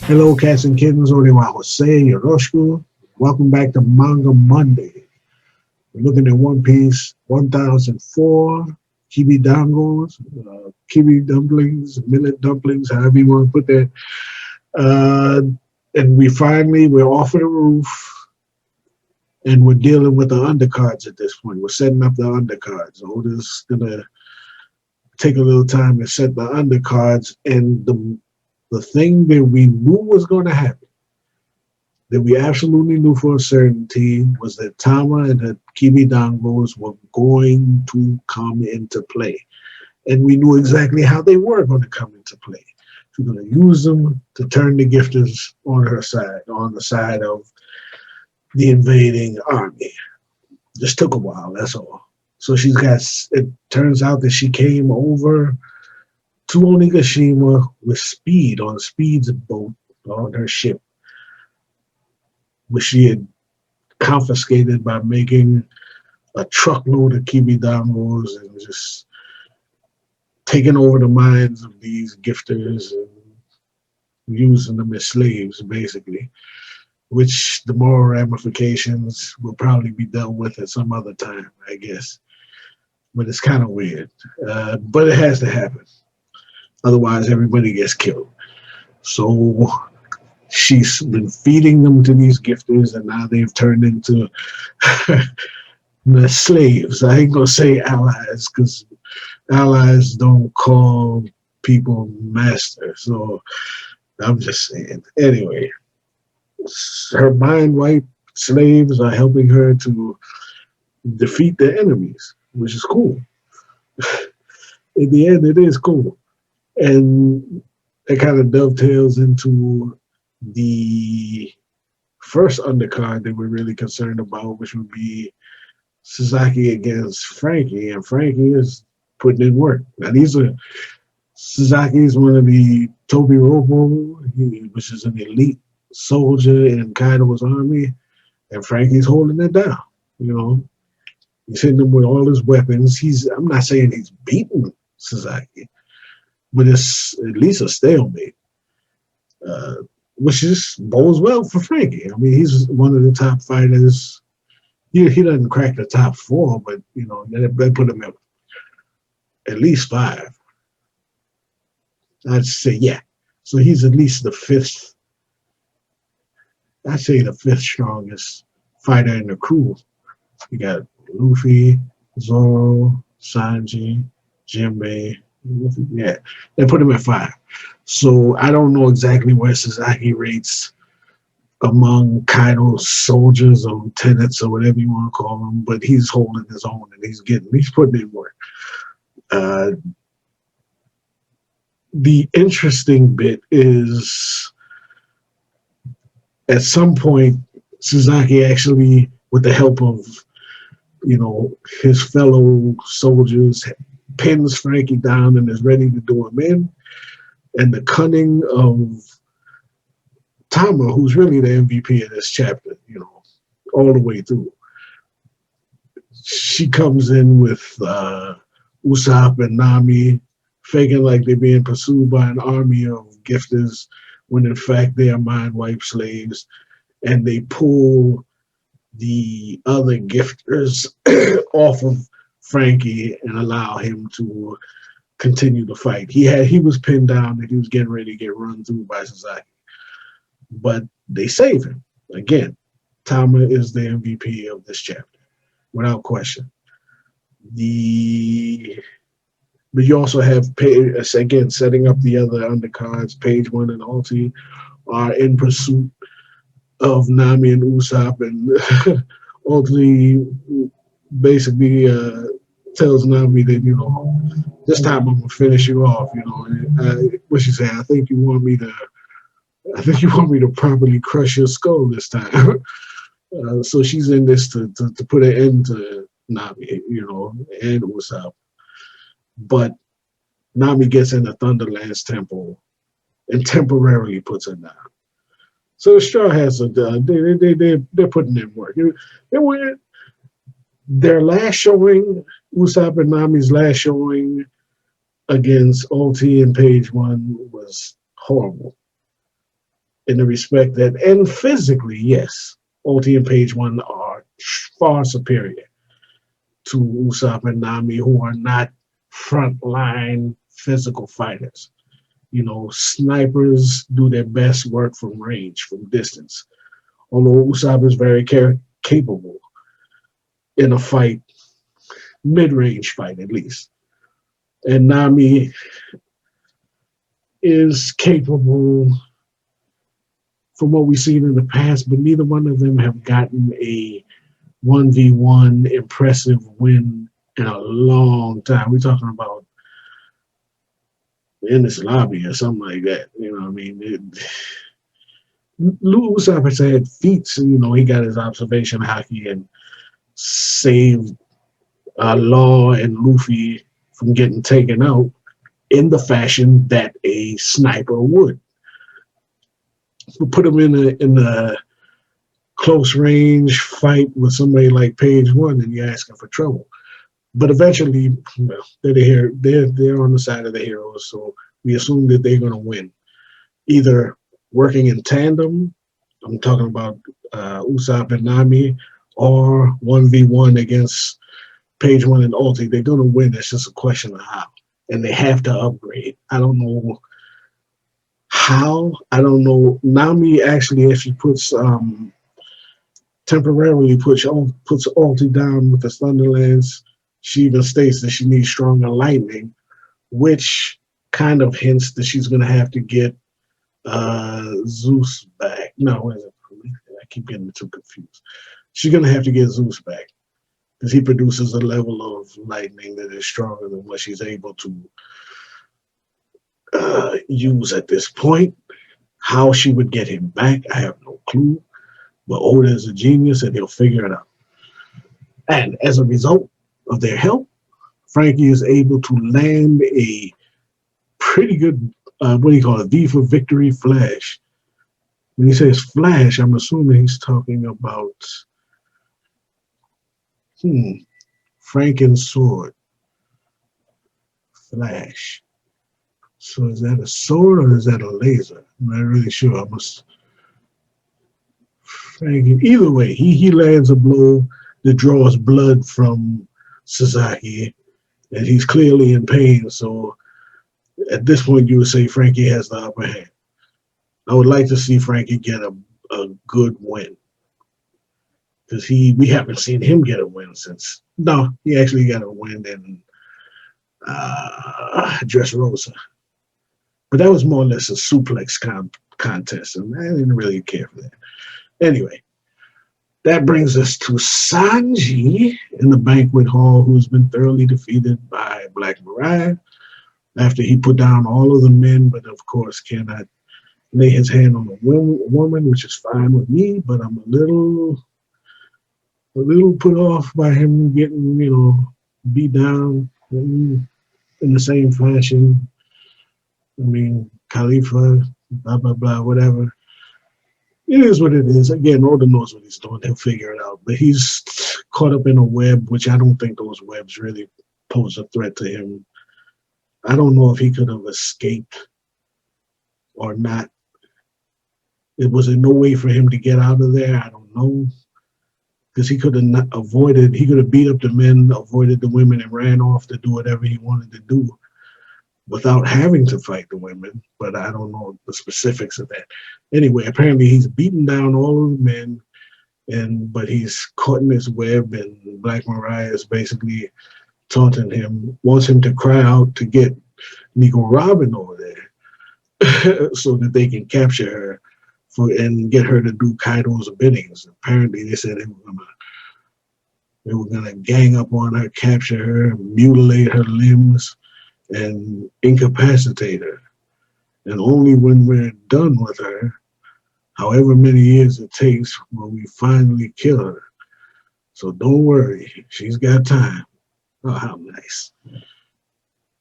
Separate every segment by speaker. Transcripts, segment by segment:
Speaker 1: Hello, cats and kittens. Oriwa Jose, Yoroshiku. Welcome back to Manga Monday. We're looking at One Piece 1004, Kibi Dangos, Kibi dumplings, millet dumplings, however you want to put that. Uh, and we're off of the roof and we're dealing with the undercards at this point. We're setting up the undercards. Oda's going to take a little time to set the undercards. And the thing that we knew was going to happen, that we absolutely knew for a certainty, was that Tama and the Kibi Dangos were going to come into play. And we knew exactly how they were going to come into play. She was going to use them to turn the gifters on her side, on the side of the invading army. Just took a while, that's all. So it turns out that she came over to Onigashima with Speed on Speed's boat on her ship, which she had confiscated by making a truckload of Kibi Dangos and just taking over the minds of these gifters and using them as slaves, basically, which the moral ramifications will probably be dealt with at some other time, I guess. But it's kind of weird. But it has to happen. Otherwise, everybody gets killed. So she's been feeding them to these gifters, and now they've turned into the slaves. I ain't gonna say allies because allies don't call people master. So I'm just saying. Anyway, her mind wipe slaves are helping her to defeat their enemies, which is cool. In the end, it is cool. And it kind of dovetails into the first undercard that we're really concerned about, which would be Sasaki against Frankie, and Frankie is putting in work. Now these are Sasaki is one of the Toby Robo, which is an elite soldier in Kaido's army, and Frankie's holding it down. You know, he's hitting him with all his weapons. I'm not saying he's beating Sasaki, but it's at least a stalemate, uh, which is bodes well for Frankie. I mean, he's one of the top fighters. He doesn't crack the top four, but they put him at least five. I'd say yeah. So he's at least the fifth. I'd say the fifth strongest fighter in the crew. You got Luffy, Zoro, Sanji, Jinbei. Yeah, they put him at five. So I don't know exactly where Sasaki rates among Kaido's soldiers or lieutenants or whatever you want to call them, but he's holding his own and he's putting in work. Uh, the interesting bit is at some point Sasaki actually, with the help of his fellow soldiers, pins Frankie down and is ready to do him in. And the cunning of Tama, who's really the MVP of this chapter, all the way through. She comes in with Usopp and Nami, faking like they're being pursued by an army of gifters, when in fact they are mind wipe slaves, and they pull the other gifters off of Frankie and allow him to continue the fight. He was pinned down and he was getting ready to get run through by Sasaki, but they save him again. Tama is the MVP of this chapter, without question. The But you also have again setting up the other undercards. Page One and Alti are in pursuit of Nami and Usopp, and Alti basically tells Nami that this time I'm gonna finish you off. What she say? I think you want me to properly crush your skull this time. So she's in this to put an end to Nami, and Usopp. But Nami gets in the Thunderland's temple and temporarily puts her down. So the Straw Hats are done. They're putting in work. They were their last showing, Usopp and Nami's last showing against OT and Page One was horrible. in the respect that, and physically, yes, Ulti and Page One are far superior to Usopp and Nami, who are not frontline physical fighters. You know, snipers do their best work from range, from distance. Although Usopp is very capable in a fight, mid-range fight at least. And Nami is capable from what we've seen in the past, but neither one of them have gotten a 1v1 impressive win in a long time. We're talking about in this lobby or something like that. You know what I mean? Lou Usopp has had feats, you know, he got his observation hockey and saved Law and Luffy from getting taken out in the fashion that a sniper would. Put him in a close range fight with somebody like Page One, and you're asking for trouble. But eventually, well, they're on the side of the heroes, so we assume that they're going to win. Either working in tandem, I'm talking about Usopp and Nami, or 1v1 against Page One and Ulti. They're going to win. It's just a question of how. And they have to upgrade. I don't know how. I don't know. Nami actually, if she puts temporarily puts Ulti down with the Thunderlands, she even states that she needs stronger lightning, which kind of hints that she's going to have to get Zeus back. No, I keep getting too confused. She's going to have to get Zeus back because he produces a level of lightning that is stronger than what she's able to use at this point. How she would get him back, I have no clue. But Oda is a genius and he'll figure it out. And as a result of their help, Frankie is able to land a pretty good, what do you call it, V for victory flash. When he says flash, I'm assuming he's talking about Franken's sword. Flash. So is that a sword or is that a laser? I'm not really sure. I must. Frankie. Either way, he lands a blow that draws blood from Sasaki, and he's clearly in pain. So at this point, you would say Frankie has the upper hand. I would like to see Frankie get a good win because we haven't seen him get a win since. No, he actually got a win in Dressrosa. But that was more or less a suplex contest, and I didn't really care for that. Anyway, that brings us to Sanji in the banquet hall, who's been thoroughly defeated by Black Mariah after he put down all of the men, but of course cannot lay his hand on a woman, which is fine with me, but I'm a little put off by him getting, beat down in the same fashion. I mean, Khalifa, blah, blah, blah, whatever. It is what it is. Again, Oda knows what he's doing. He'll figure it out. But he's caught up in a web, which I don't think those webs really pose a threat to him. I don't know if he could have escaped or not. Was there no way for him to get out of there? I don't know. Because he could have avoided, he could have beat up the men, avoided the women, and ran off to do whatever he wanted to do without having to fight the women. But I don't know the specifics of that. Anyway, apparently he's beaten down all of the men, but he's caught in this web, and Black Mariah is basically taunting him, wants him to cry out to get Nico Robin over there so that they can capture her and get her to do Kaido's biddings. Apparently they said they were gonna gang up on her, capture her, mutilate her limbs, and incapacitate her. And only when we're done with her, however many years it takes, will we finally kill her. So don't worry, she's got time. Oh, how nice.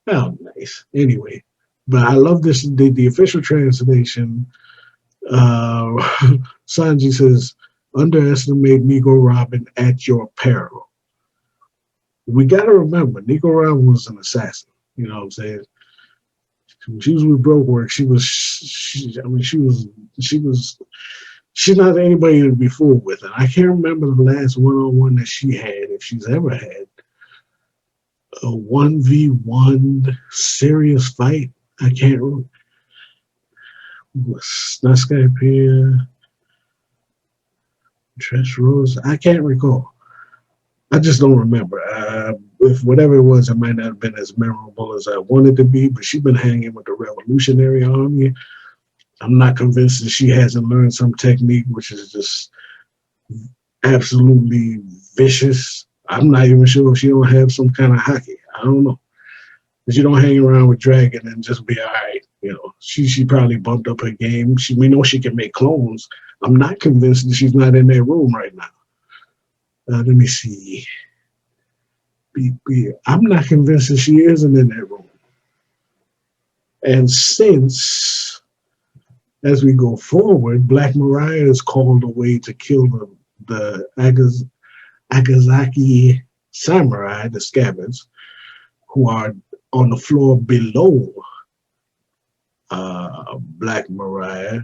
Speaker 1: How nice. Anyway, but I love this, the official translation. Sanji says, underestimate Nico Robin at your peril. We got to remember, Nico Robin was an assassin. You know what I'm saying? When she was with Broke Work, I mean, she was, she's not anybody to be fooled with. And I can't remember the last one-on-one that she had, if she's ever had a 1v1 serious fight. I can't remember. Not Skype here. Trish Rose. I can't recall. I just don't remember. If whatever it was, it might not have been as memorable as I wanted to be, but she's been hanging with the Revolutionary Army. I'm not convinced that she hasn't learned some technique which is just absolutely vicious. I'm not even sure if she don't have some kind of hockey. I don't know. But you don't hang around with Dragon and just be all right. You know, she probably bumped up her game. We know she can make clones. I'm not convinced that she's not in that room right now. Let me see. I'm not convinced that she isn't in that room. And since, as we go forward, Black Mariah is called away to kill the Akazaki samurai, the scabbards, who are on the floor below Black Mariah.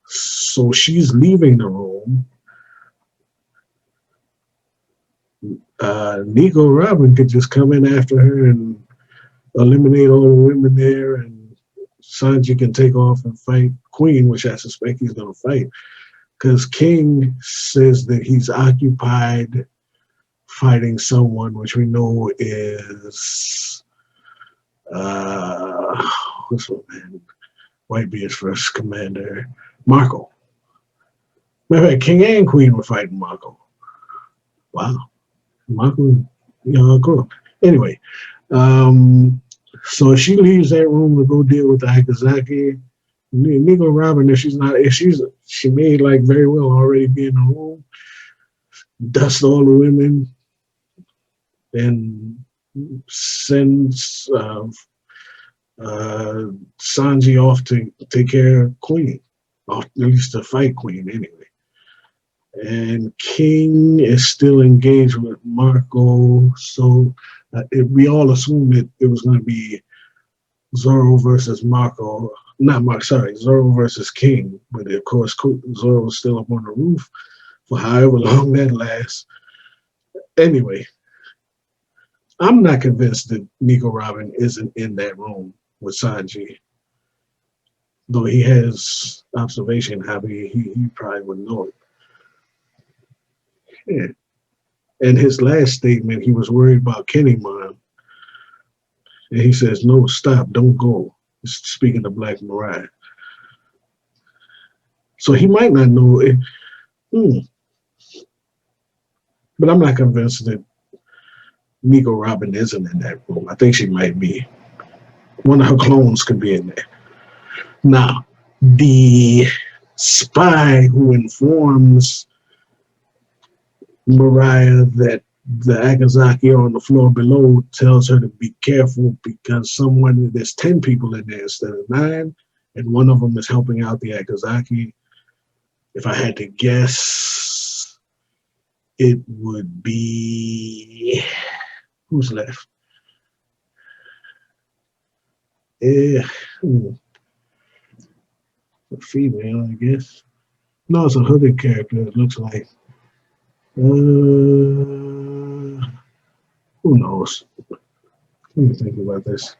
Speaker 1: So she's leaving the room. Nico Robin could just come in after her and eliminate all the women there, and Sanji can take off and fight Queen, which I suspect he's going to fight, because King says that he's occupied fighting someone, which we know is what's the man? Whitebeard's first commander, Marco. Matter of fact, King and Queen were fighting Marco. Wow. Marco, cool. Anyway, so she leaves that room to go deal with the Akazaki. Nico Robin, she may like very well already be in the room, dust all the women, and sends Sanji off to take care of Queen, or at least to fight Queen anyway. And King is still engaged with Marco, so we all assumed that it was going to be Zoro versus Marco. Zoro versus King. But of course, Zoro was still up on the roof for however long that lasts. Anyway, I'm not convinced that Nico Robin isn't in that room with Sanji. Though he has observation habit, he probably would know it. Yeah. In his last statement, he was worried about Kinemon. And he says, no, stop, don't go. Speaking to Black Mariah. So he might not know it. But I'm not convinced that Nico Robin isn't in that room. I think she might be. One of her clones could be in there. Now, the spy who informs Mariah that the Akazaki are on the floor below tells her to be careful because there's 10 people in there instead of 9, and one of them is helping out the Akazaki. If I had to guess, it would be, who's left? A female, I guess. No, it's a hooded character, it looks like. Who knows? Let me think about this.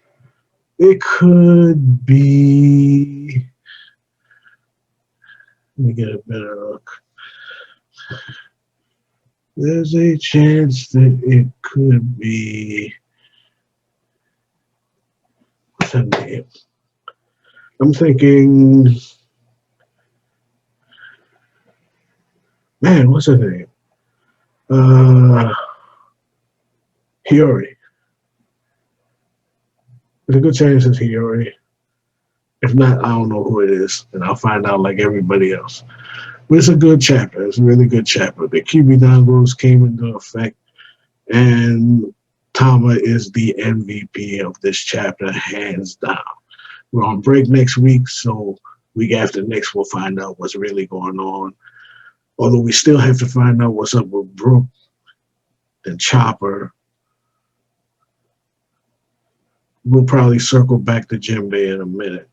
Speaker 1: It could be. Let me get a better look. There's a chance that it could be. What's her name? I'm thinking. Man, what's her name? Hiyori. There's a good chance it's Hiyori. If not, I don't know who it is, and I'll find out like everybody else. But it's a good chapter. It's a really good chapter. The Kibi Dangos came into effect, and Tama is the MVP of this chapter, hands down. We're on break next week, so week after next we'll find out what's really going on. Although we still have to find out what's up with Brooke and Chopper we'll probably circle back to Jim Bay in a minute.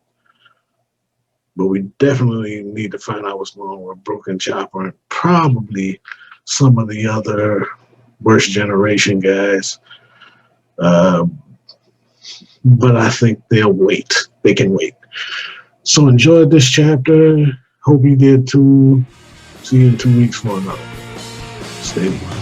Speaker 1: But we definitely need to find out what's going on with Broken Chopper and probably some of the other Worst Generation guys. Uh, but I think they'll wait. They can wait. So enjoyed this chapter. Hope you did too. See you in 2 weeks for another. Stay tuned.